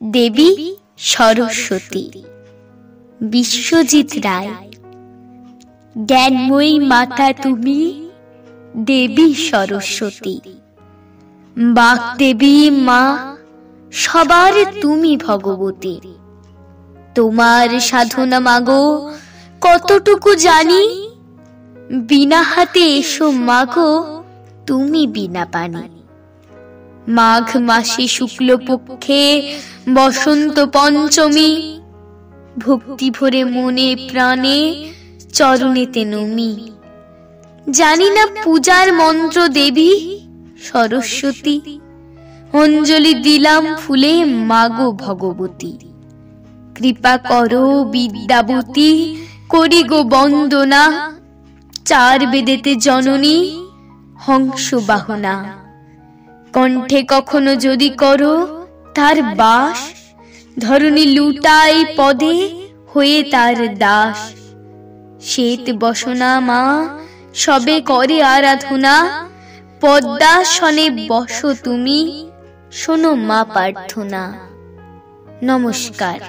দেবী সরস্বতী। বিশ্বজিৎ রায়। জ্ঞানময়ী মাতা তুমি, দেবী সরস্বতী। বাগদেবী মা, সবার তুমি ভগবতী। তোমার সাধনা মাগো কতটুকু জানি, বিনা হাতে এসো মাগো তুমি বিনা পানি। মাঘ মাসে শুক্লপক্ষে বসন্ত পঞ্চমী, ভক্তি ভরে মনে প্রাণে চরণেতে নমি। জানি না পূজার মন্ত্র দেবী সরস্বতী, অঞ্জলি দিলাম ফুলে মাগো ভগবতী। কৃপা করো বিদ্যাবতী, করি গো বন্দনা। চার বেদেতে জননী, হংস বাহনা। কণ্ঠে কখনো যদি করো তার বাস, ধরণী লুটাই পদে হয়ে তার দাস। শ্বেত বসনা মা, সবে করে আরাধনা। পদ্মাসনে বসো তুমি, শোনো মা প্রার্থনা। নমস্কার।